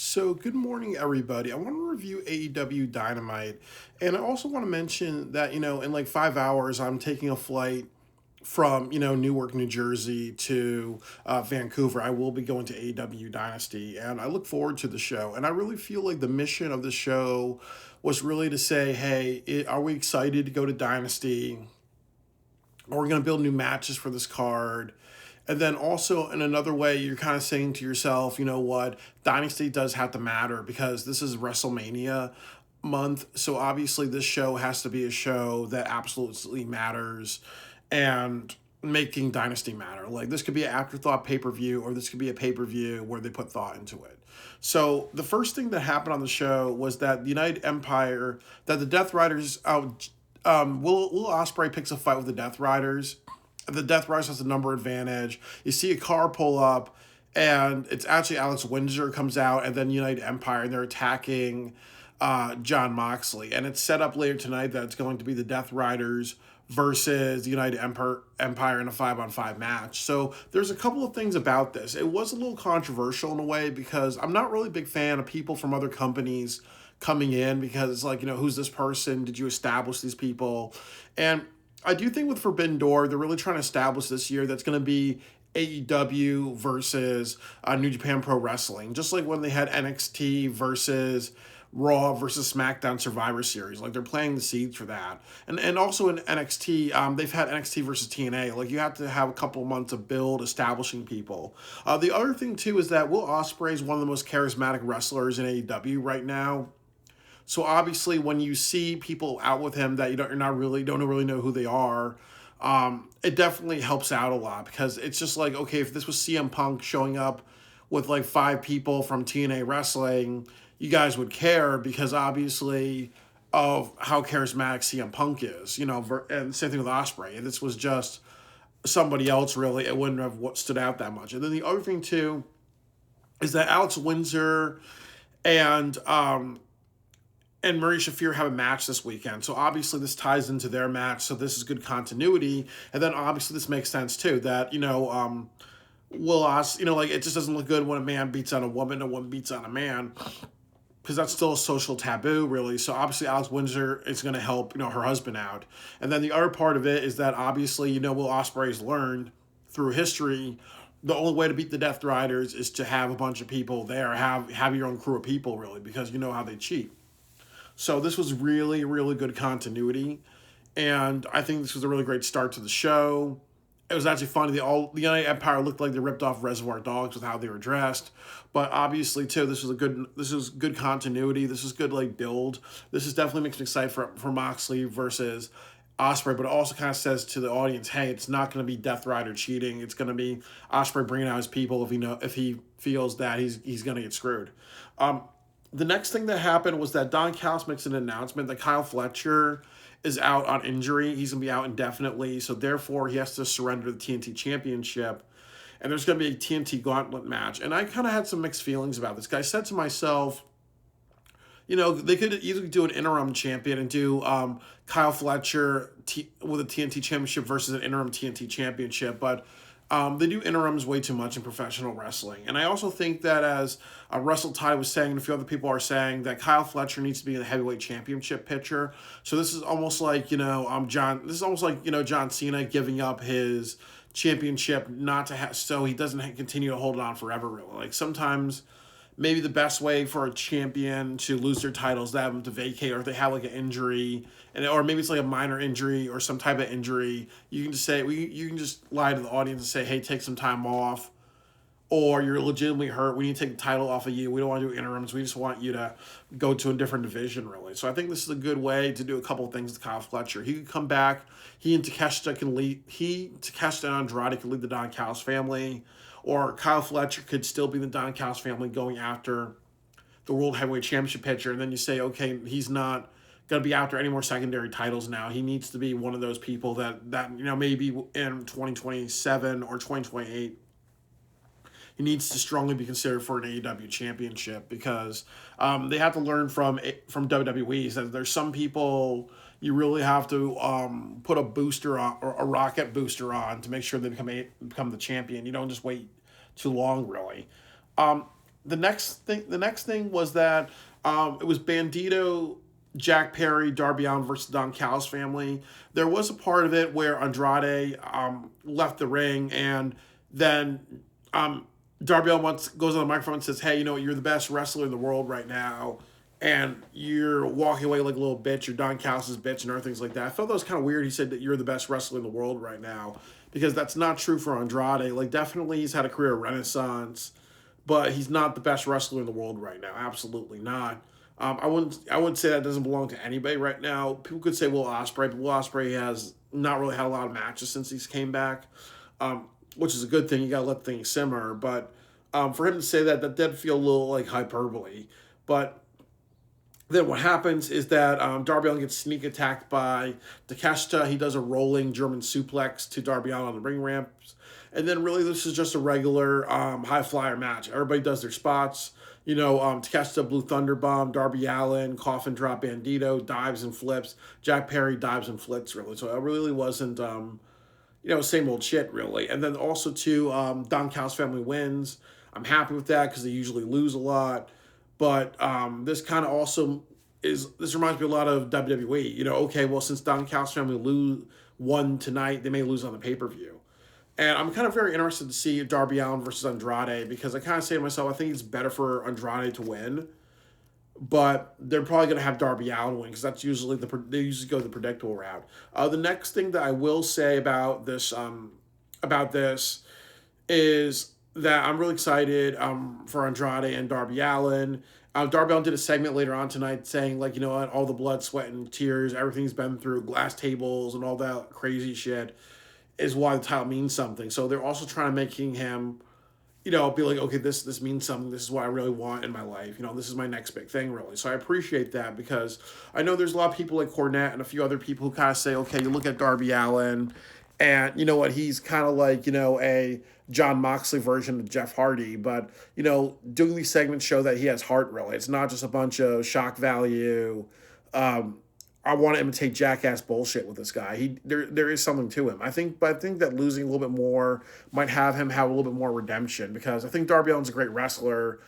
So, good morning, everybody. I want to review AEW Dynamite. And I also want to mention that, in like 5 hours, I'm taking a flight from, Newark, New Jersey to Vancouver. I will be going to AEW Dynasty, and I look forward to the show. And I really feel like the mission of the show was really to say, hey, are we excited to go to Dynasty? Are we going to build new matches for this card? And then also in another way, you're kind of saying to yourself, you know what, Dynasty does have to matter because this is WrestleMania month. So obviously this show has to be a show that absolutely matters and making Dynasty matter. Like this could be an afterthought pay-per-view or this could be a pay-per-view where they put thought into it. So the first thing that happened on the show was that the United Empire, that the Death Riders, Will Ospreay picks a fight with the Death Riders. The Death Riders has the number advantage. You see a car pull up, and it's actually Alex Windsor comes out, and then United Empire, and they're attacking John Moxley. And it's set up later tonight that it's going to be the Death Riders versus the Empire in a 5-on-5 match. So there's a couple of things about this. It was a little controversial in a way because I'm not really a big fan of people from other companies coming in because it's like, who's this person? Did you establish these people? And I do think with Forbidden Door, they're really trying to establish this year that's going to be AEW versus New Japan Pro Wrestling, just like when they had NXT versus Raw versus SmackDown Survivor Series. Like they're playing the seeds for that, and also in NXT, they've had NXT versus TNA. Like you have to have a couple months of build establishing people. The other thing too is that Will Ospreay is one of the most charismatic wrestlers in AEW right now. So obviously, when you see people out with him that don't really know who they are, it definitely helps out a lot because it's just like, okay, if this was CM Punk showing up with like five people from TNA wrestling, you guys would care because obviously of how charismatic CM Punk is, and same thing with Ospreay. If this was just somebody else, really, it wouldn't have stood out that much. And then the other thing too is that Alex Windsor and Murray Shafir have a match this weekend. So obviously this ties into their match. So this is good continuity. And then obviously this makes sense too that, Will Os, like it just doesn't look good when a man beats on a woman beats on a man because that's still a social taboo, really. So obviously Alex Windsor is going to help, her husband out. And then the other part of it is that obviously, Will Ospreay's learned through history the only way to beat the Death Riders is to have a bunch of people there, have your own crew of people, really, because you know how they cheat. So this was really, really good continuity, and I think this was a really great start to the show. It was actually funny. The United Empire looked like they ripped off Reservoir Dogs with how they were dressed, but obviously too, this was good continuity. This was good like build. This is definitely makes me excited for Moxley versus Osprey, but it also kind of says to the audience, hey, it's not going to be Death Rider cheating. It's going to be Osprey bringing out his people if he feels that he's going to get screwed. Um, the next thing that happened was that Don Callis makes an announcement that Kyle Fletcher is out on injury. He's going to be out indefinitely, so therefore he has to surrender the TNT Championship. And there's going to be a TNT Gauntlet match. And I kind of had some mixed feelings about this. I said to myself, they could easily do an interim champion and do Kyle Fletcher with a TNT Championship versus an interim TNT Championship, but they do interims way too much in professional wrestling. And I also think that as Russell Tide was saying, and a few other people are saying, that Kyle Fletcher needs to be in the heavyweight championship picture. So this is almost like, John Cena giving up his championship not to have, so he doesn't continue to hold it on forever, really. Like sometimes maybe the best way for a champion to lose their titles is to have them to vacate, or if they have like an injury, or maybe it's like a minor injury or some type of injury, you can just say you can just lie to the audience and say, hey, take some time off, or you're legitimately hurt. We need to take the title off of you. We don't want to do interims. We just want you to go to a different division, really. So I think this is a good way to do a couple of things with Kyle Fletcher. He could come back. He and Takeshita and Andrade can lead the Don Callis family, or Kyle Fletcher could still be the Don Callis family going after the World Heavyweight Championship picture. And then you say, okay, he's not going to be after any more secondary titles now. He needs to be one of those people that maybe in 2027 or 2028, he needs to strongly be considered for an AEW championship because they have to learn from WWE that there's some people you really have to put a booster on, or a rocket booster on, to make sure they become the champion. You don't just wait too long, really. the next thing was that it was Bandito, Jack Perry, Darby Allin versus Don Callis family. There was a part of it where Andrade left the ring, and then um, Darby Allin goes on the microphone and says, "Hey, you know what? You're the best wrestler in the world right now." And you're walking away like a little bitch, you're Don Callis' bitch, and other things like that. I felt that was kind of weird. He said that you're the best wrestler in the world right now, because that's not true for Andrade. Like, definitely he's had a career renaissance, but he's not the best wrestler in the world right now. Absolutely not. I wouldn't say that doesn't belong to anybody right now. People could say Will Ospreay, but Will Ospreay has not really had a lot of matches since he's came back, which is a good thing. You gotta let things simmer. But for him to say that, that did feel a little like hyperbole. But then what happens is that Darby Allin gets sneak attacked by Takeshita. He does a rolling German suplex to Darby Allin on the ring ramps. And then really this is just a regular high flyer match. Everybody does their spots. Takeshita Blue Thunder Bomb, Darby Allin, Coffin Drop Bandito, dives and flips. Jack Perry dives and flips, really. So it really wasn't, same old shit, really. And then also, too, Don Callis family wins. I'm happy with that because they usually lose a lot. But this kind of also this reminds me a lot of WWE. Okay, well, since Don Callis family won tonight, they may lose on the pay per view. And I'm kind of very interested to see Darby Allin versus Andrade, because I kind of say to myself, I think it's better for Andrade to win, but they're probably going to have Darby Allin win because that's usually they usually go the predictable route. The next thing that I will say about this is that I'm really excited for Andrade and Darby Allin. Darby Allin did a segment later on tonight saying, like, you know what, all the blood, sweat, and tears, everything's been through, glass tables, and all that crazy shit is why the title means something. So they're also trying to making him, be like, okay, this means something. This is what I really want in my life. This is my next big thing, really. So I appreciate that, because I know there's a lot of people like Cornette and a few other people who kind of say, okay, you look at Darby Allin, and you know what, he's kind of like, a John Moxley version of Jeff Hardy. But, doing these segments show that he has heart, really. It's not just a bunch of shock value. I want to imitate jackass bullshit with this guy. There is something to him. But I think that losing a little bit more might have him have a little bit more redemption, because I think Darby Allin's a great wrestler.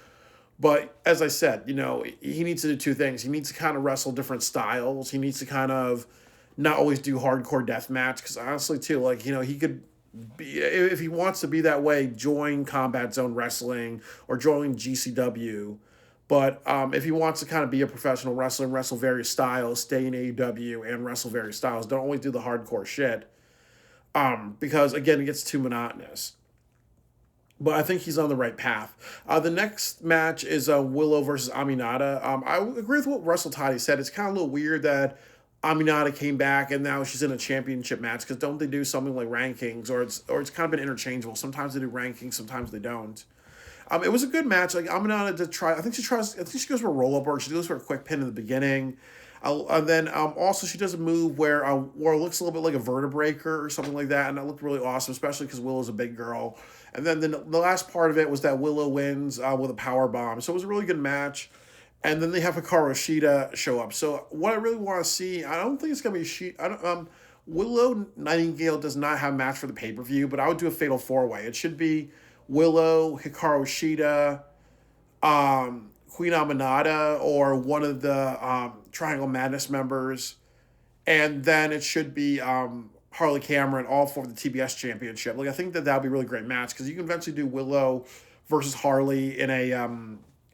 But as I said, he needs to do two things. He needs to kind of wrestle different styles. He needs to kind of not always do hardcore death match, because honestly too, like, he could be, if he wants to be that way, join Combat Zone Wrestling or join GCW. But if he wants to kind of be a professional wrestler and wrestle various styles, stay in AEW and wrestle various styles, don't always do the hardcore shit. Because, again, it gets too monotonous. But I think he's on the right path. The next match is Willow versus Aminata. I agree with what Russell Toddy said. It's kind of a little weird that Aminata came back and now she's in a championship match, because don't they do something like rankings, or it's kind of been interchangeable. Sometimes they do rankings, sometimes they don't. It was a good match. Like, Aminata to try. I think she goes for a roll up, or she goes for a quick pin in the beginning. And then also she does a move where it looks a little bit like a vertebraker or something like that, and that looked really awesome, especially because Willow's a big girl. And then the last part of it was that Willow wins with a power bomb. So it was a really good match. And then they have Hikaru Shida show up. So what I really want to see, I don't think it's gonna be Willow Nightingale does not have a match for the pay per view, but I would do a fatal 4-way. It should be Willow, Hikaru Shida, Queen Aminata, or one of the Triangle Madness members. And then it should be Harley Cameron, all for the TBS championship. Like, I think that would be a really great match, because you can eventually do Willow versus Harley in a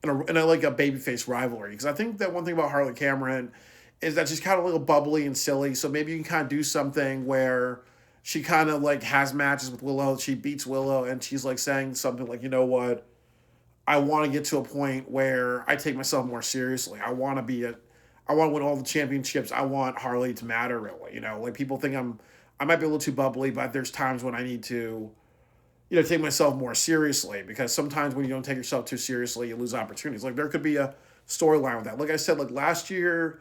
like a babyface rivalry. Because I think that one thing about Harley Cameron is that she's kind of a little bubbly and silly. So maybe you can kind of do something where she kind of like has matches with Willow. She beats Willow and she's like saying something like, you know what, I want to get to a point where I take myself more seriously. I want to win all the championships. I want Harley to matter, really. Like, people think I might be a little too bubbly, but there's times when I need to, take myself more seriously, because sometimes when you don't take yourself too seriously, you lose opportunities. Like, there could be a storyline with that. Like I said, like last year,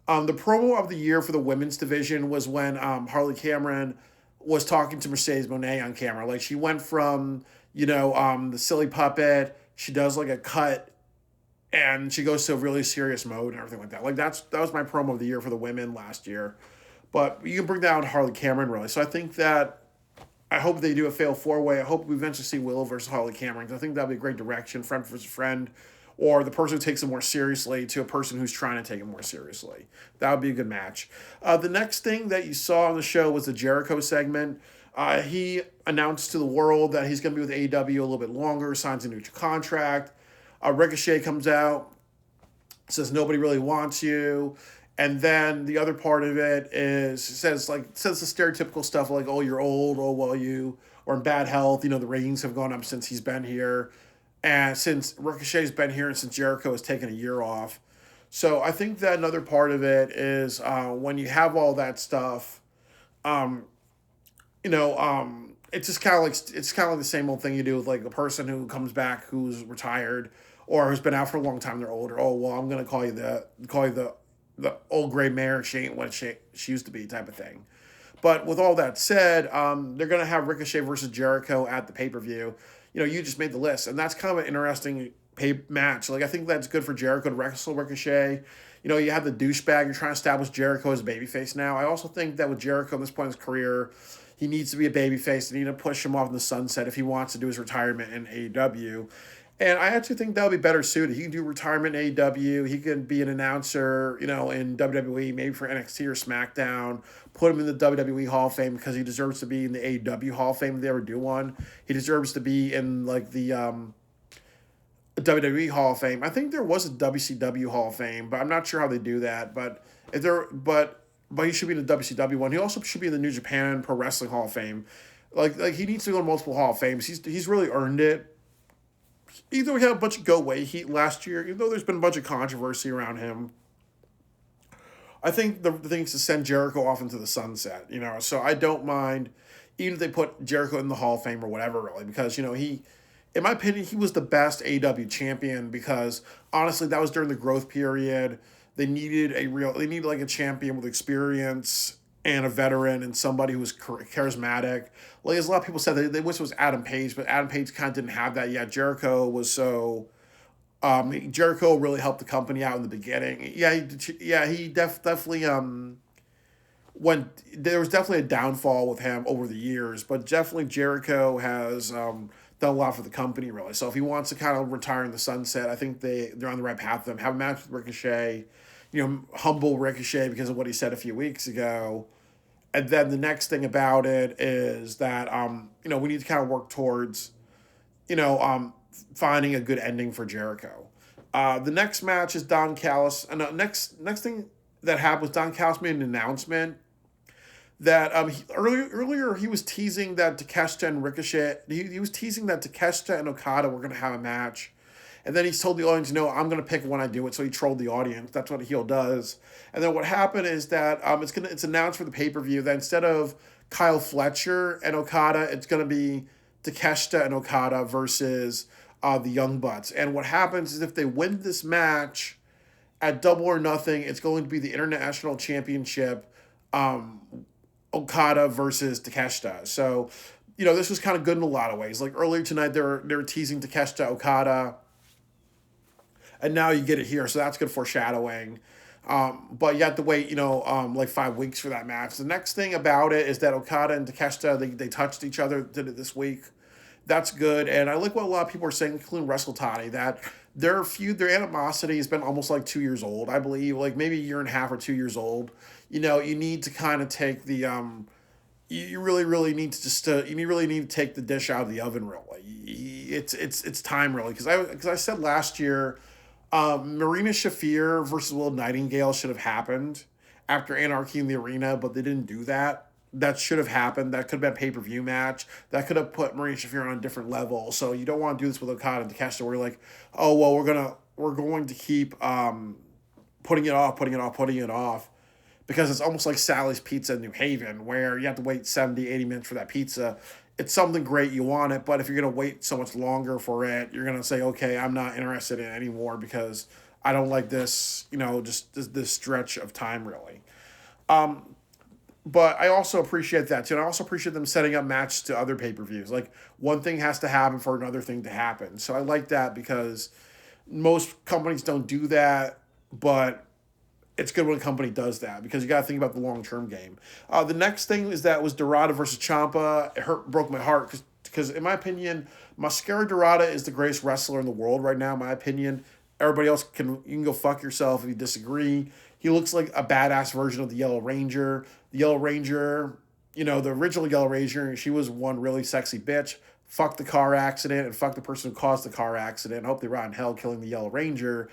the promo of the year for the women's division was when Harley Cameron was talking to Mercedes Moné on camera. Like, she went from, the silly puppet, she does like a cut, and she goes to a really serious mode and everything like that. Like, that was my promo of the year for the women last year. But you can bring down Harley Cameron, really. So I think that I hope they do a fail 4-way. I hope we eventually see Willow versus Holly Cameron. 'Cause I think that'd be a great direction, friend versus friend, or the person who takes it more seriously to a person who's trying to take it more seriously. That would be a good match. The next thing that you saw on the show was the Jericho segment. He announced to the world that he's going to be with AEW a little bit longer, signs a new contract. Ricochet comes out, says nobody really wants you. And then the other part of it is says the stereotypical stuff like, oh, you're old, oh well you or in bad health. The ratings have gone up since he's been here. And since Ricochet's been here and since Jericho has taken a year off. So I think that another part of it is when you have all that stuff, um, it's just kind of like the same old thing you do with like a person who comes back who's retired or who's been out for a long time. They're older. Oh well, I'm gonna call you the old gray mare. She ain't what she used to be, type of thing. But with all that said, they're gonna have Ricochet versus Jericho at the pay-per-view. You just made the list, and that's kind of an interesting match. Like I think that's good for Jericho to wrestle Ricochet. You have the douchebag. You're trying to establish Jericho as a babyface now. I also think that with Jericho at this point in his career, he needs to be a babyface. They need to push him off in the sunset if he wants to do his retirement in AEW. And I actually think that would be better suited. He can do retirement in AEW. He can be an announcer, in WWE, maybe for NXT or SmackDown. Put him in the WWE Hall of Fame because he deserves to be in the AEW Hall of Fame if they ever do one. He deserves to be in like the WWE Hall of Fame. I think there was a WCW Hall of Fame, but I'm not sure how they do that. But he should be in the WCW one. He also should be in the New Japan Pro Wrestling Hall of Fame. Like he needs to go to multiple Hall of Fames. He's really earned it. Even though he had a bunch of go-away heat last year, even though there's been a bunch of controversy around him, I think the thing is to send Jericho off into the sunset, So I don't mind, even if they put Jericho in the Hall of Fame or whatever, really, because, he, in my opinion, he was the best AEW champion because, honestly, that was during the growth period. They needed like a champion with experience and a veteran and somebody who was charismatic. Like, as a lot of people said, they wish it was Adam Page, but Adam Page kind of didn't have that yet. Jericho really helped the company out in the beginning. He definitely there was definitely a downfall with him over the years, but definitely Jericho has done a lot for the company, really. So if he wants to kind of retire in the sunset, I think they're on the right path with him. Have a match with Ricochet, humble Ricochet because of what he said a few weeks ago. And then the next thing about it is that, we need to kind of work towards, finding a good ending for Jericho. The next match is Don Callis. And the next thing that happened was Don Callis made an announcement that earlier he was teasing that Takeshita and Ricochet, he was teasing that Takeshita and Okada were going to have a match. And then he's told the audience, no, I'm going to pick when I do it. So he trolled the audience. That's what a heel does. And then what happened is that it's announced for the pay-per-view that instead of Kyle Fletcher and Okada, it's going to be Takeshita and Okada versus the Young Bucks. And what happens is if they win this match at Double or Nothing, it's going to be the International Championship, Okada versus Takeshita. So, this was kind of good in a lot of ways. Like earlier tonight, they were teasing Takeshita Okada. And now you get it here, so that's good foreshadowing. But you have to wait, like 5 weeks for that match. The next thing about it is that Okada and Takeshita, they touched each other, did it this week. That's good. And I like what a lot of people are saying, including WrestleTati, that their animosity has been almost like 2 years old, I believe, like maybe a year and a half or 2 years old. You need to kind of take the you really need to take the dish out of the oven, really. It's time, really, because I said last year, Marina Shafir versus Will Nightingale should have happened after Anarchy in the Arena, but they didn't do that. That should have happened. That could have been a pay-per-view match. That could have put Marina Shafir on a different level. So you don't want to do this with Okada and Takeshita where you're like, oh well, we're going to keep putting it off because it's almost like Sally's Pizza in New Haven where you have to wait 70, 80 minutes for that pizza. It's something great, you want it, but if you're going to wait so much longer for it, you're going to say, okay, I'm not interested in it anymore because I don't like this, just this stretch of time, really. But I also appreciate that, too. And I also appreciate them setting up matches to other pay-per-views. Like, one thing has to happen for another thing to happen. So I like that because most companies don't do that, but it's good when a company does that because you got to think about the long term game. The next thing is that was Dorada versus Ciampa. It broke my heart because in my opinion, Mascara Dorada is the greatest wrestler in the world right now. In my opinion, everybody else you can go fuck yourself if you disagree. He looks like a badass version of the Yellow Ranger. The Yellow Ranger, the original Yellow Ranger, she was one really sexy bitch. Fuck the car accident and fuck the person who caused the car accident. I hope they rot in hell killing the Yellow Ranger.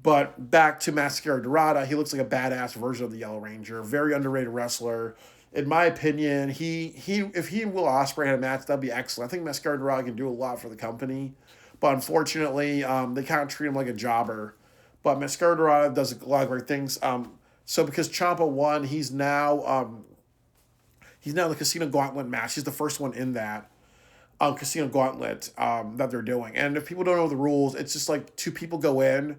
But back to Mascara Dorada, he looks like a badass version of the Yellow Ranger. Very underrated wrestler. In my opinion, he if he and Will Ospreay had a match, that'd be excellent. I think Mascara Dorada can do a lot for the company. But unfortunately, they kind of treat him like a jobber. But Mascara Dorada does a lot of great things. So because Ciampa won, he's now the Casino Gauntlet match. He's the first one in that Casino Gauntlet that they're doing. And if people don't know the rules, it's just like two people go in,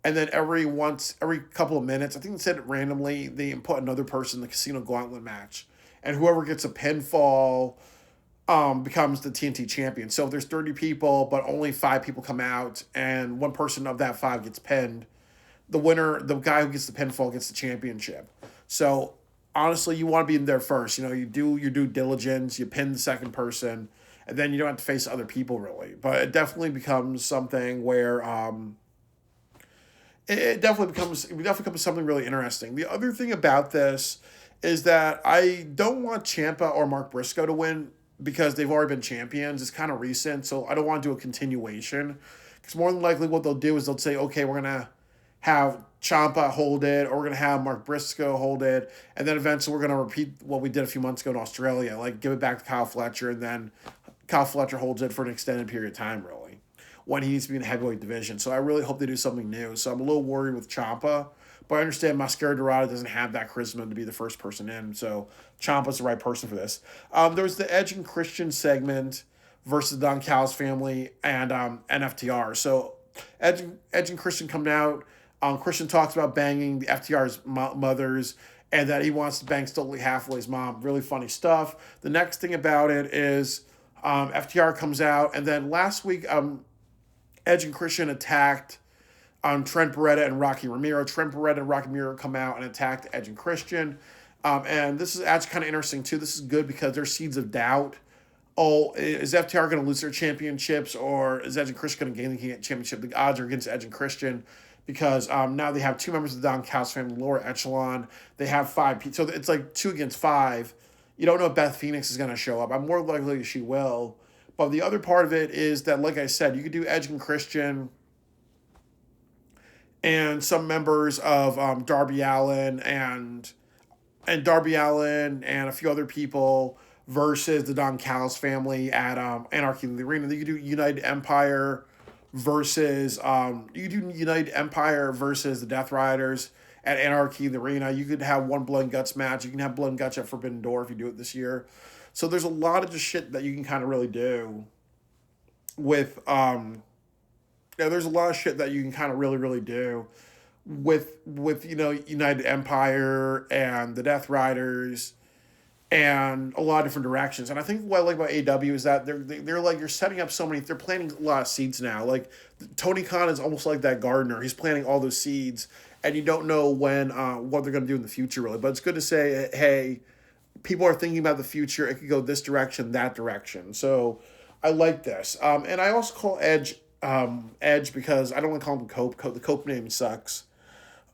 and then every couple of minutes, I think they said it randomly, they put another person in the Casino Gauntlet match, and whoever gets a pinfall becomes the TNT champion. So if there's 30 people, but only 5 people come out, and one person of that 5 gets pinned, the winner, the guy who gets the pinfall, gets the championship. So honestly, you want to be in there first. You do your due diligence, you pin the second person, and then you don't have to face other people really. But it definitely becomes something where it definitely becomes something really interesting. The other thing about this is that I don't want Ciampa or Mark Briscoe to win because they've already been champions. It's kind of recent, so I don't want to do a continuation. Because more than likely what they'll do is they'll say, okay, we're going to have Ciampa hold it, or we're going to have Mark Briscoe hold it, and then eventually we're going to repeat what we did a few months ago in Australia, like give it back to Kyle Fletcher, and then Kyle Fletcher holds it for an extended period of time, really, when he needs to be in the heavyweight division. So I really hope they do something new. So I'm a little worried with Ciampa, but I understand Mascara Dorada doesn't have that charisma to be the first person in, so Ciampa's the right person for this. There was the Edge and Christian segment versus the Don Callis family and FTR. So Edge and Christian come out. Christian talks about banging the FTR's mothers and that he wants to bang Stokely Hathaway's mom. Really funny stuff. The next thing about it is FTR comes out, and then last week Edge and Christian attacked Trent Beretta and Rocky Romero. Trent Beretta and Rocky Romero come out and attacked Edge and Christian. And this is actually kind of interesting too. This is good because there's seeds of doubt. Oh, is FTR going to lose their championships, or is Edge and Christian going to gain the championship? The odds are against Edge and Christian because now they have 2 members of the Don Callis family, lower echelon. They have 5 people. So it's like 2 against 5. You don't know if Beth Phoenix is going to show up. I'm more likely she will. But the other part of it is that, like I said, you could do Edge and Christian and some members of Darby Allin and Darby Allin and a few other people versus the Don Callis family at Anarchy in the Arena. You could do United Empire versus the Death Riders at Anarchy in the Arena. You could have one Blood and Guts match. You can have Blood and Guts at Forbidden Door if you do it this year. So there's a lot of just shit that you can kind of really do with there's a lot of shit that you can kind of really do with United Empire and the Death Riders and a lot of different directions. And I think what I like about AEW is that they're like, you're setting up so many, they're planting a lot of seeds now. Like Tony Khan is almost like that gardener. He's planting all those seeds, and you don't know when what they're going to do in the future really. But it's good to say, hey, people are thinking about the future. It could go this direction, that direction. So I like this. And I also call Edge because I don't want to call him Cope. The Cope name sucks.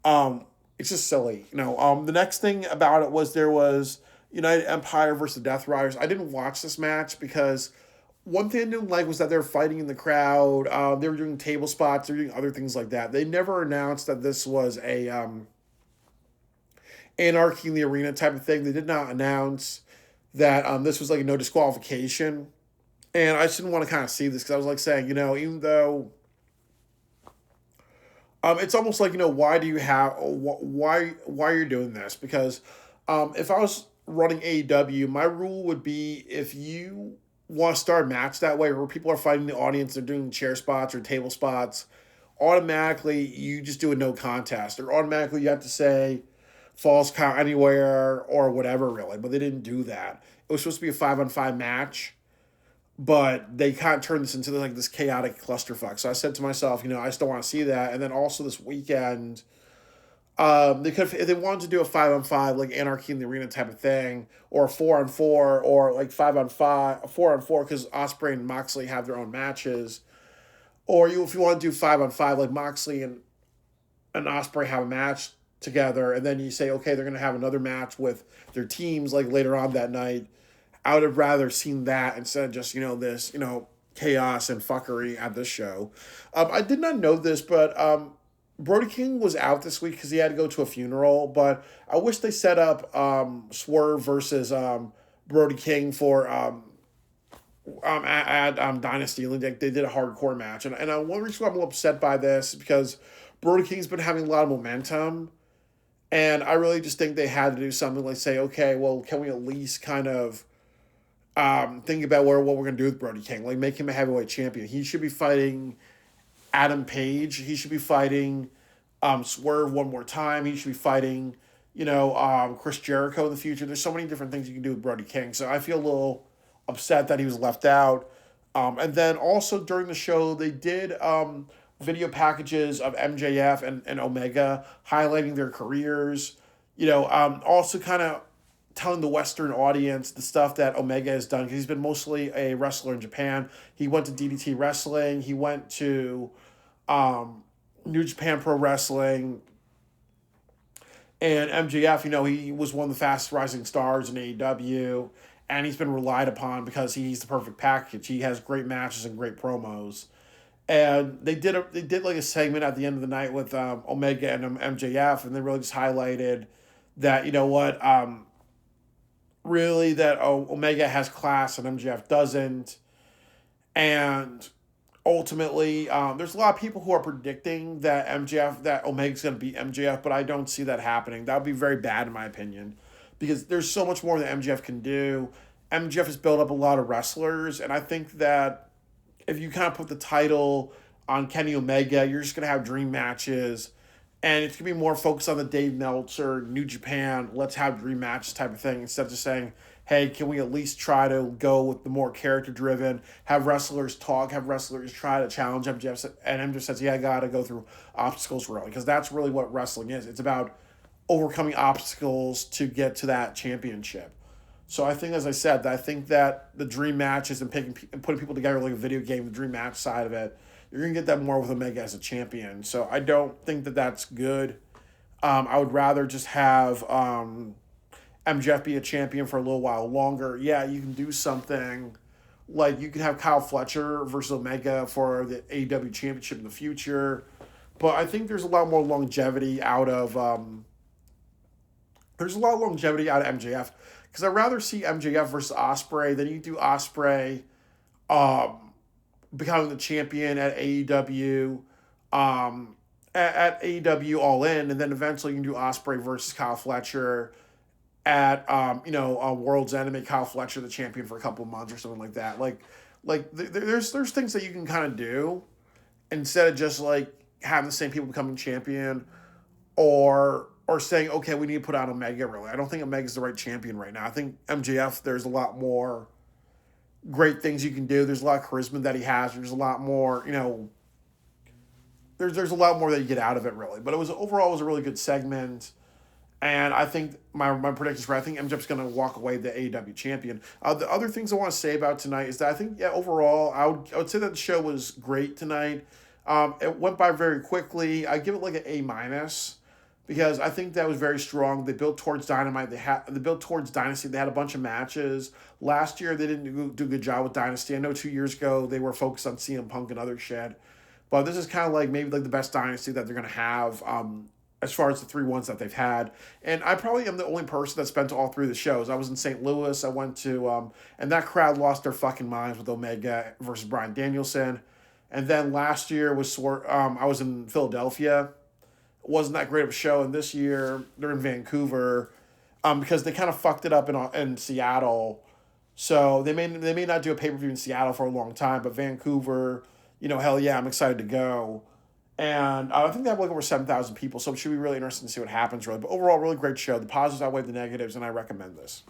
It's just silly. The next thing about it was there was United Empire versus the Death Riders. I didn't watch this match because one thing I didn't like was that they were fighting in the crowd. They were doing table spots. They were doing other things like that. They never announced that this was a Anarchy in the Arena type of thing. They did not announce that this was like a no disqualification. And I just didn't want to kind of see this because I was like saying, even though it's almost like, why do you have, why are you doing this? Because if I was running AEW, my rule would be if you want to start a match that way where people are fighting the audience, they're doing chair spots or table spots, automatically you just do a no contest, or automatically you have to say falls count anywhere or whatever really. But they didn't do that. It was supposed to be a 5-on-5 match, but they kind of turned this into like this chaotic clusterfuck. So I said to myself, I just don't want to see that. And then also this weekend, They could if they wanted to do a 5-on-5 like Anarchy in the Arena type of thing, or a 4-on-4, or like 5-on-5, 4-on-4 because Osprey and Moxley have their own matches, or if you want to do 5-on-5 like Moxley and Osprey have a match together, and then you say okay they're gonna have another match with their teams like later on that night. I would have rather seen that instead of just this chaos and fuckery at this show. I did not know this, but Brody King was out this week because he had to go to a funeral. But I wish they set up Swerve versus Brody King for at Dynasty. Like they did a hardcore match, and one reason why I'm a little upset by this is because Brody King's been having a lot of momentum, and I really just think they had to do something like say, okay, well, can we at least kind of think about what we're gonna do with Brody King? Like make him a heavyweight champion. He should be fighting Adam Page. He should be fighting Swerve one more time. He should be fighting, Chris Jericho in the future. There's so many different things you can do with Brody King. So I feel a little upset that he was left out. And then also during the show, they did video packages of MJF and Omega highlighting their careers. Also kind of telling the Western audience the stuff that Omega has done because he's been mostly a wrestler in Japan. He went to DDT Wrestling. He went to New Japan Pro Wrestling. And MJF, he was one of the fastest rising stars in AEW. And he's been relied upon because he's the perfect package. He has great matches and great promos. And they did like a segment at the end of the night with Omega and MJF, and they really just highlighted that really that Omega has class and MJF doesn't, and ultimately there's a lot of people who are predicting that Omega's going to beat MJF, but I don't see that happening. That would be very bad in my opinion, because there's so much more that MJF can do. MJF has built up a lot of wrestlers, and I think that if you kind of put the title on Kenny Omega, you're just going to have dream matches. And it's going to be more focused on the Dave Meltzer, New Japan, let's have dream matches type of thing, instead of just saying, hey, can we at least try to go with the more character-driven, have wrestlers talk, have wrestlers try to challenge MJF, and MJF says, yeah, I got to go through obstacles really, because that's really what wrestling is. It's about overcoming obstacles to get to that championship. So I think, as I said, I think that the dream matches and putting people together like a video game, the dream match side of it, you're going to get that more with Omega as a champion. So I don't think that that's good. I would rather just have MJF be a champion for a little while longer. Yeah, you can do something like you could have Kyle Fletcher versus Omega for the AEW championship in the future. But I think there's a lot more longevity out of MJF, because I'd rather see MJF versus Osprey than you do Osprey becoming the champion at AEW, at AEW All In, and then eventually you can do Osprey versus Kyle Fletcher at World's End, and make Kyle Fletcher the champion for a couple of months or something like that. There's things that you can kind of do instead of just like having the same people becoming champion, or saying, okay, we need to put out Omega. Really, I don't think Omega's the right champion right now. I think MJF, there's a lot more great things you can do. There's a lot of charisma that he has. There's a lot more, there's a lot more that you get out of it, really. But overall it was a really good segment. And I think my predictions were, I think MJF's going to walk away the AEW champion. The other things I want to say about tonight is that I think, overall, I would say that the show was great tonight. It went by very quickly. I give it like an A-, because I think that was very strong. They built towards Dynamite. They built towards Dynasty. They had a bunch of matches. Last year, they didn't do a good job with Dynasty. I know 2 years ago, they were focused on CM Punk and other shit. But this is kind of like maybe like the best Dynasty that they're going to have as far as the 3 ones that they've had. And I probably am the only person that's been to all 3 of the shows. I was in St. Louis. I went to, and that crowd lost their fucking minds with Omega versus Bryan Danielson. And then last year I was in Philadelphia. It wasn't that great of a show. And this year they're in Vancouver because they kind of fucked it up in Seattle. So they may not do a pay-per-view in Seattle for a long time, but Vancouver, hell yeah, I'm excited to go. And I think they have like over 7,000 people, so it should be really interesting to see what happens, really. But overall, really great show. The positives outweigh the negatives, and I recommend this.